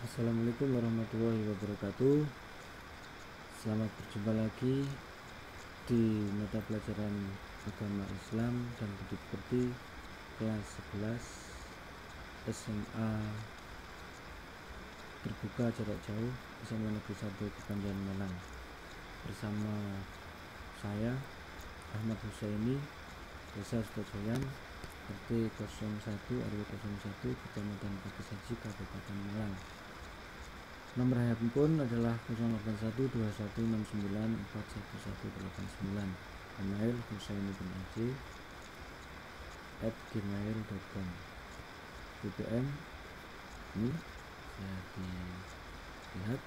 Assalamualaikum warahmatullahi wabarakatuh. Selamat berjumpa lagi di mata pelajaran agama Islam dan budi pekerti kelas 11 SMA terbuka jarak jauh SMA Negeri 1 Kepanjen Malang, bersama saya Ahmad Husaini, Desa Sutojoyan, RT 01 RW 01, Kecamatan Pakishaji, Kabupaten Malang. Nomor handphone adalah 081216941189. Email husaini@gmail.com. BBM ini saya dilihat.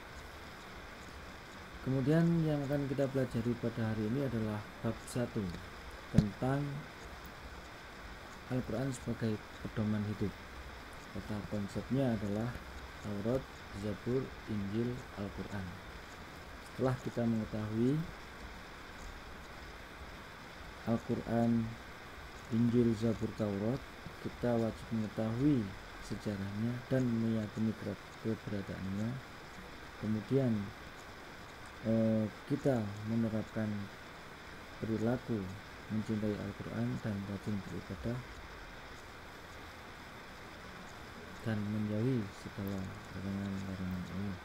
Kemudian yang akan kita pelajari pada hari ini adalah bab 1 tentang Al-Quran sebagai pedoman hidup. Kata konsepnya adalah Taurat, Zabur, Injil, Al-Quran. Setelah kita mengetahui Al-Quran, Injil, Zabur, Taurat, kita wajib mengetahui sejarahnya dan meyakini keberadaannya. Kemudian kita menerapkan perilaku mencintai Al-Quran dan rajin beribadah dan menjauhi segala larangan-larangan Allah.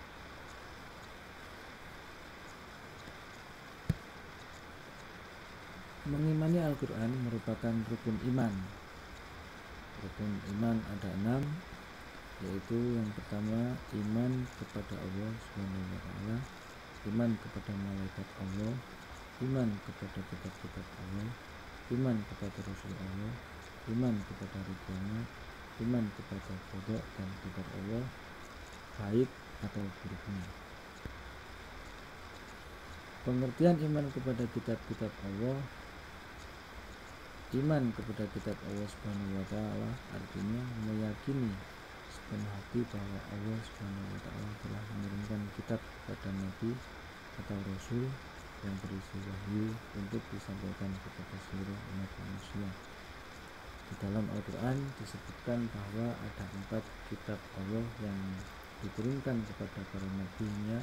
Mengimani Al-Quran merupakan rukun iman. Rukun iman ada 6, yaitu yang pertama iman kepada Allah SWT, iman kepada malaikat Allah, iman kepada kitab-kitab Allah, iman kepada Rasul Allah, iman kepada hari kiamat, iman kepada qada dan qadar Allah, baik atau buruknya. Pengertian iman kepada kitab-kitab Allah. Iman kepada kitab Allah Subhanahu wa taala artinya meyakini sepenuh hati bahwa Allah Subhanahu wa taala telah mengirimkan kitab kepada nabi atau rasul yang berisi wahyu untuk disampaikan kepada seluruh umat manusia. Di dalam Al-Quran disebutkan bahwa ada 4 kitab Allah yang diturunkan kepada para nabinya,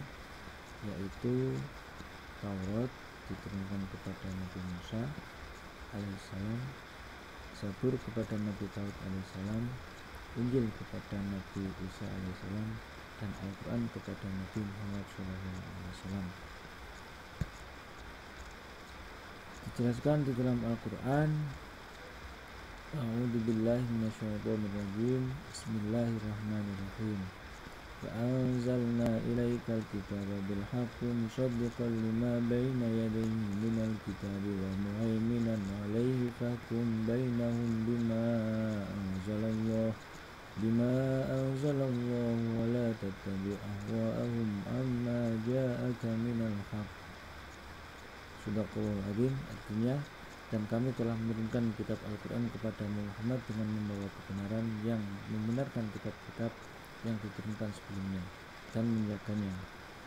yaitu Taurat diturunkan kepada Nabi Musa alaihissalam, Zabur kepada Nabi Daud alaihissalam, Injil kepada Nabi Isa alaihissalam, dan Al-Quran kepada Nabi Muhammad SAW. Dijelaskan di dalam Al-Quran, A'udzubillahi minasyaitonirrajim. Bismillahirrahmanirrahim. Fa'anzalna ilaikal kitaba bil haqqi musaddiqan lima baina yadayhi minal kitabi wa muhaiminan 'alaihi fahkum bainahum bima anzalallahu wa la tattabi' ahwa'ahum amma ja'aka minal haqq. Shadaqallahul adzim. Artinya, dan kami telah menurunkan kitab Al-Quran kepada Muhammad dengan membawa kebenaran yang membenarkan kitab-kitab yang diturunkan sebelumnya dan menjaganya.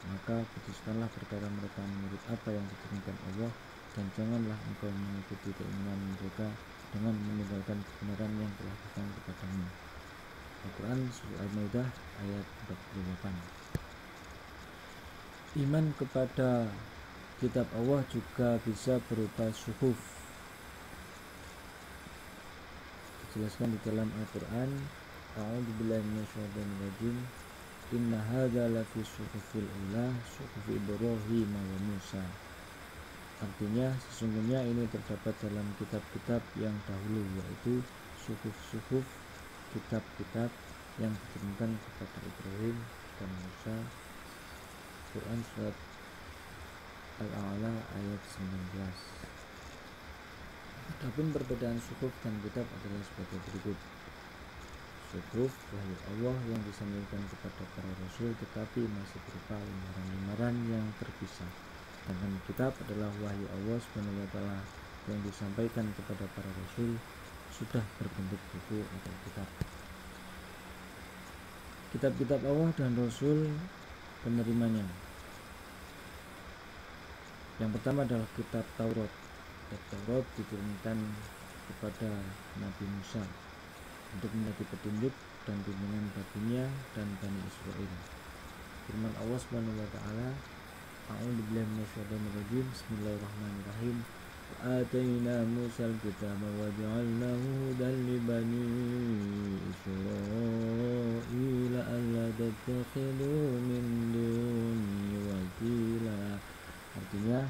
Maka putuskanlah perkara mereka menurut apa yang diturunkan Allah, dan janganlah engkau mengikuti keinginan mereka dengan meninggalkan kebenaran yang telah datang kepadamu. Al-Quran Surah Al-Maidah ayat 48. Iman kepada kitab Allah juga bisa berupa suhuf. Dijelaskan di dalam Al-Quran, A'udzubillahi minasyaitonirrajim. Inna hadza lafi suhufil ula suhufi Ibrahim wa Musa. Artinya, sesungguhnya ini terdapat dalam kitab-kitab yang dahulu, yaitu suhuf-suhuf, kitab-kitab yang diturunkan kepada Ibrahim dan Musa. Quran surat Al-A'la ayat 19. Adapun perbedaan suhuf dan kitab adalah sebagai berikut. Suhuf wahyu Allah yang disampaikan kepada para rasul tetapi masih berupa lembaran-lembaran yang terpisah. Sedangkan kitab adalah wahyu Allah SWT yang disampaikan kepada para rasul sudah berbentuk buku atau kitab. Kitab-kitab Allah dan rasul penerimanya. Yang pertama adalah kitab Taurat. Kitab Taurat diturunkan kepada Nabi Musa untuk menjadi petunjuk dan pimpinan batinnya dan Bani Israil. Firman Allah Subhanahu wa taala, A'udzubillahi minasyaitonir rajim. Bismillahirrahmanirrahim. Ataina Musal kitaba wa ja'alnahu hudan li bani Israil alla tattakhidhu min duni wakila. Artinya,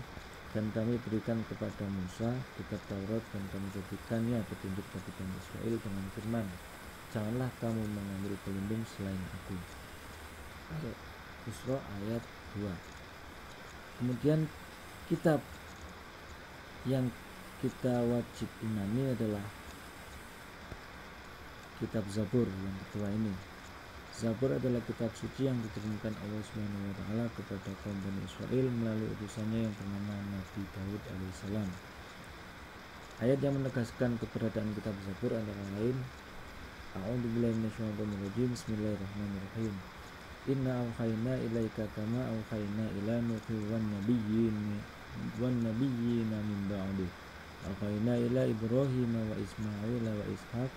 dan kami berikan kepada Musa kitab Taurat dan kami jadikannya petunjuk bagi Bani Israel dengan firman, janganlah kamu mengambil pelindung selain aku. Al-Isra ayat 2. Kemudian kitab yang kita wajib imani adalah kitab Zabur yang kedua ini. Zabur adalah kitab suci yang diturunkan Allah Subhanahu wa taala kepada kaum Bani Israel melalui utusannya yang bernama Nabi Daud alaihissalam. Ayat yang menegaskan keberadaan kitab Zabur antara lain, A'udzubillahi minasyaitonir rajim. Bismillahirrahmanirrahim. Inna auhayna ilaika kama auhayna ila nuhi wan nabiyyina min ba'di. Auhayna ila Ibrahim wa Ismail wa Ishaq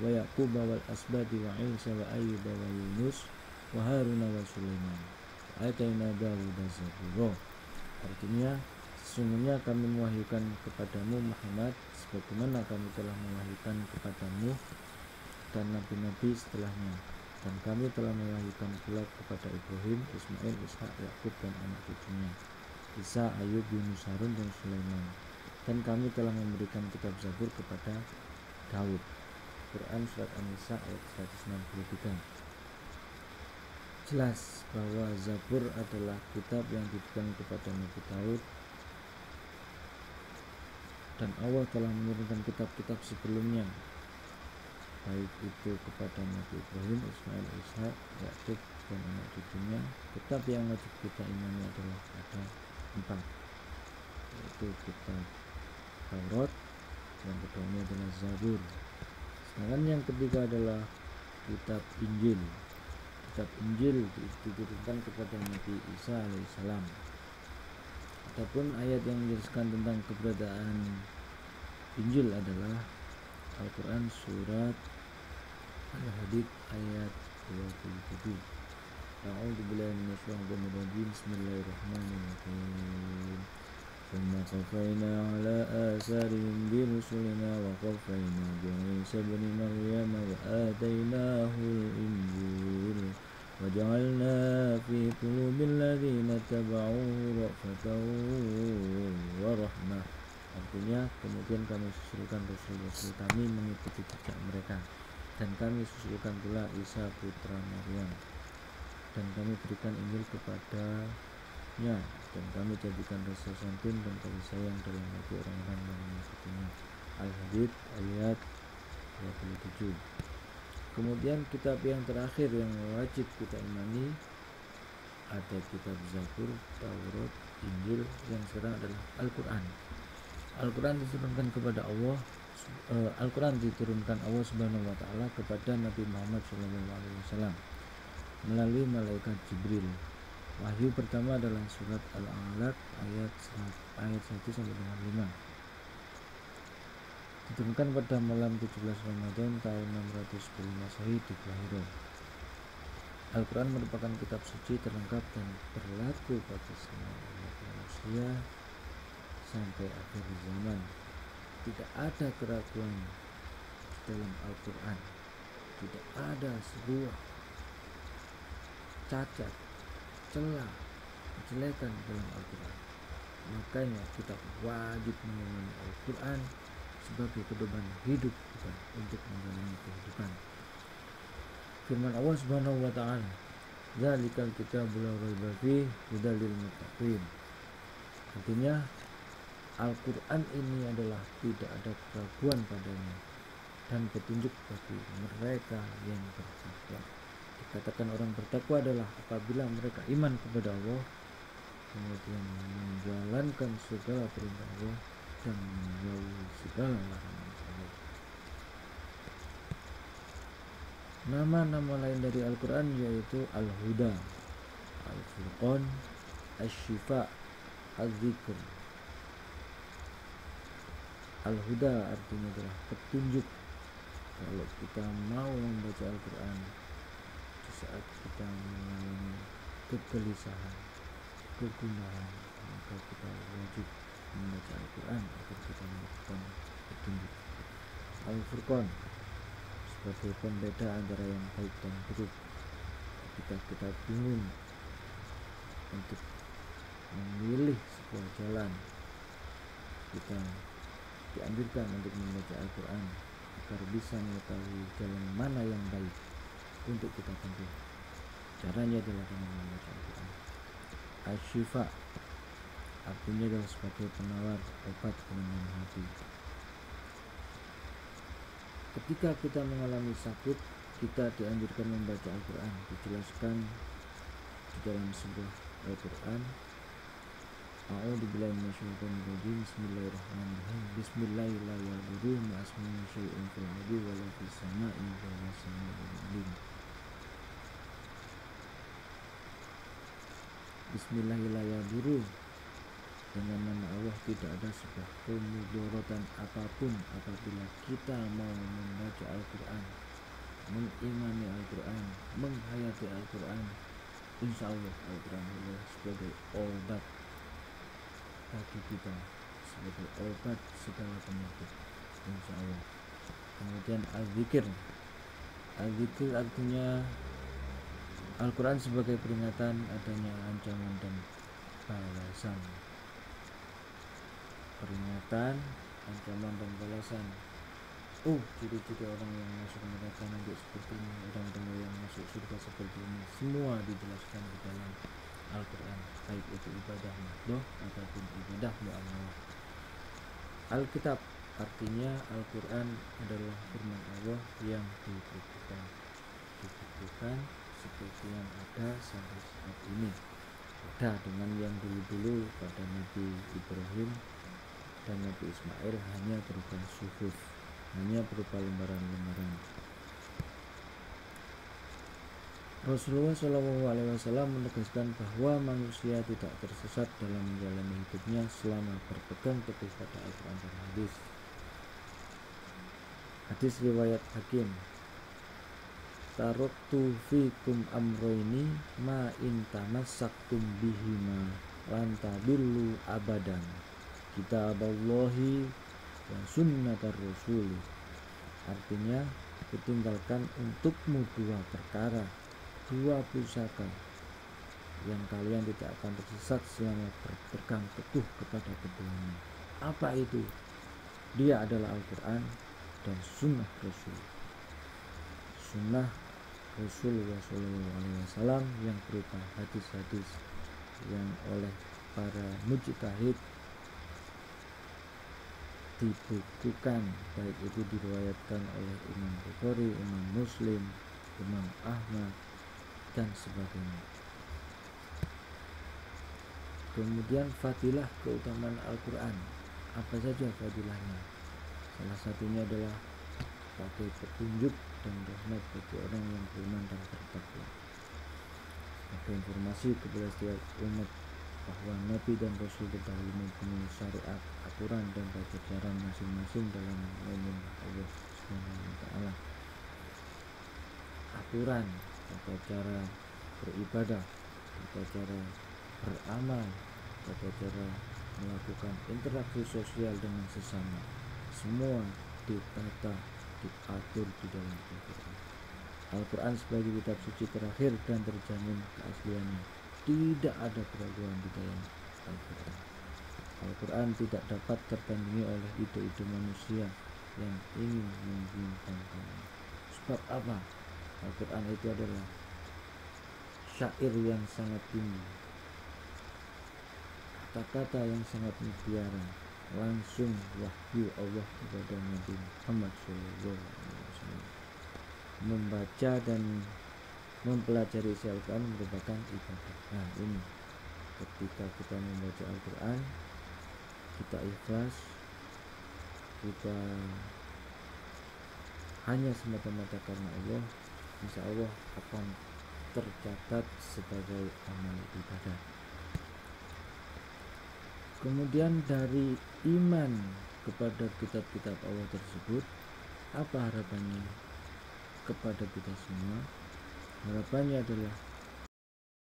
wa Yaqub wal asbati wa Isa wa Ayyub wa Yunus wa Harun wa Sulaiman. Ataina Dawud zabura. Artinya, sesungguhnya kami mewahyukan kepadamu Muhammad sebagaimana kami telah mewahyukan kepadamu dan nabi-nabi setelahnya, dan kami telah mewahyukan pula kepada Ibrahim, Ismail, Ishak, Yakub dan anak cucunya, Isa, Ayub, Yunus, Harun dan Sulaiman, dan kami telah memberikan kitab Zabur kepada Daud. Quran surat An-Nisa ayat 163. Jelas bahwa Zabur adalah kitab yang diberikan kepada Nabi Daud, dan Allah telah menurunkan kitab-kitab sebelumnya, baik itu kepada Nabi Ibrahim, Ismail, Ishak, Yakub dan anak cucunya. Kitab yang wajib kita imani adalah ada 4, yaitu kitab Taurat, yang kedua ini adalah Zabur, sedangkan yang ketiga adalah kitab Injil. Kitab Injil diturunkan kepada Nabi Isa alaihissalam. Adapun ayat yang menjelaskan tentang keberadaan Injil adalah Al-Quran surat Al-Hadid ayat 27. A'udzubillahi minasyaitonir rajim. Bismillahirrahmanirrahim. Tsumma qafayna ala atharihim bi rusulina wa qafayna bi Isa ibn Maryam wa atainahu al-Injil wa ja'alna fi qulubil ladzina tabauhu ra'fatan wa rahmah. Artinya, kemudian kami susulkan rasul-rasul kami mengikuti jejak mereka, dan kami susulkan pula Isa putra Maryam, dan kami berikan Injil kepadanya, dan kami jadikan rasa santun dan kasih sayang dalam hati orang-orang yang mengikutinya. Al-Hadid ayat 27. Kemudian kitab yang terakhir yang wajib kita imani ada kitab Zabur, Taurat, Injil, yang sekarang adalah Al-Quran. Al-Quran diturunkan kepada Allah. Al-Quran diturunkan Allah Subhanahu wa taala kepada Nabi Muhammad SAW melalui malaikat Jibril. Wahyu pertama adalah surat Al-Alaq ayat 1 sampai dengan 5. Diturunkan pada malam 17 Ramadan tahun 610 Masehi di Kahiro. Al-Quran merupakan kitab suci terlengkap dan berlaku bagi semua umat manusia sampai akhir zaman. Tidak ada keraguan dalam Al-Quran, tidak ada sebuah cacat, celah, kejelekan dalam Al-Quran. Makanya kita wajib mengimani Al-Quran sebagai pedoman hidup kita untuk menjalani kehidupan. Firman Allah Subhanahu wa taala, "Dzalikal kitabul la raiba fihi hudal lil muttaqin." Artinya, Al-Quran ini adalah tidak ada keraguan padanya dan petunjuk bagi mereka yang bertakwa. Dikatakan orang bertakwa adalah apabila mereka iman kepada Allah, kemudian menjalankan segala perintah Allah dan menjauhi segala larangan Allah. Nama-nama lain dari Al-Quran yaitu Al-Huda, Al-Furqan, Asy-Syifa, Az-Zikr. Al-Huda artinya adalah petunjuk, kalau kita mau membaca Al-Quran di saat kita mengalami kegelisahan, kegundahan, maka kita wajib membaca Al-Quran agar kita mendapatkan petunjuk. Al-Furqan sebagai pembeda antara yang baik dan buruk. Ketika kita bingung untuk memilih sebuah jalan, kita dianjurkan untuk membaca Al-Quran agar bisa mengetahui jalan mana yang baik untuk kita tempuh. Caranya adalah dengan membaca Al-Quran. Asy-Syifa artinya adalah sebagai penawar obat penenang hati. Ketika kita mengalami sakit, kita dianjurkan membaca Al-Quran. Dijelaskan di dalam sebuah Al-Quran, A'udzubillahi minasyaitonir rajim. Bismillahirrahmanirrahim. Bismillahirrahmanirrahim. Ma'asmihi syai'un fil ardi wa la fis sama'i wa la sami'ul alim. Bismillahirrahmanirrahim. Dengan nama Allah tidak ada sebuah kemudaratan apapun apabila kita mau membaca Al-Quran, mengimani Al-Quran, menghayati Al-Quran. Insya Allah Al-Quran adalah sebagai obat bagi kita, sebagai obat segala penyakit, insya Allah. Kemudian al-zikir. Al-zikir artinya Al-Quran sebagai peringatan adanya ancaman dan balasan. Peringatan, ancaman dan balasan. Ciri-ciri orang yang masuk neraka nanti seperti ini, orang-orang yang masuk surga seperti ini, semua dijelaskan di dalam Al-Quran, baik itu ibadah mahdoh ataupun ibadah mu'amalah. Alkitab artinya Al-Quran adalah firman Allah yang dibukukan seperti yang ada sampai saat ini. Beda dengan yang dulu-dulu pada Nabi Ibrahim dan Nabi Ismail, hanya berupa suhuf, hanya berupa lembaran-lembaran. Rasulullah SAW menegaskan bahwa manusia tidak tersesat dalam menjalani hidupnya selama berpegang teguh pada Al-Quran dan hadis. Hadis riwayat Hakim. Taraktu fikum amroini ma in tamassaktum bihima lan tadillu abadan, kitaballahi wa sunnatar rasul. Artinya, kutinggalkan untukmu dua perkara, dua pusaka yang kalian tidak akan tersesat selama berpegang teguh kepada keduanya. Apa itu? Dia adalah Al-Quran dan sunnah Rasul. Sunnah Rasulullah SAW yang berupa hadis-hadis yang oleh para mujtahid dibukukan, baik itu diriwayatkan oleh Imam Bukhari, Imam Muslim, Imam Ahmad dan sebagainya. Kemudian fadilah keutamaan Al-Quran. Apa saja fadilahnya? Salah satunya adalah sebagai petunjuk dan rahmat bagi orang yang beriman dan bertakwa. Sebagai informasi kepada setiap umat bahwa Nabi dan Rasul terdahulu mempunyai syariat, aturan dan tata cara masing-masing dalam mengimani Allah Subhanahu wa Ta'ala. Aturan, tata cara beribadah, tata cara beramal, tata cara melakukan interaksi sosial dengan sesama, semua ditata, diatur di dalam Al-Quran. Al-Quran sebagai kitab suci terakhir dan terjamin keasliannya. Tidak ada keraguan di dalam Al-Quran. Al-Quran tidak dapat tertandingi oleh ide-ide manusia yang ingin membingungkannya. Sebab apa? Al-Quran itu adalah syair yang sangat tinggi, kata-kata yang sangat mutiara, langsung wahyu Allah kepada Nabi Muhammad SAW. Membaca dan mempelajari isi Al-Quran merupakan ibadah. Nah, ini ketika kita membaca Al-Quran, kita ikhlas, kita hanya semata-mata karena Allah, insya Allah akan tercatat sebagai amal ibadah. Kemudian dari iman kepada kitab-kitab Allah tersebut, Apa harapannya kepada kita semua? Harapannya adalah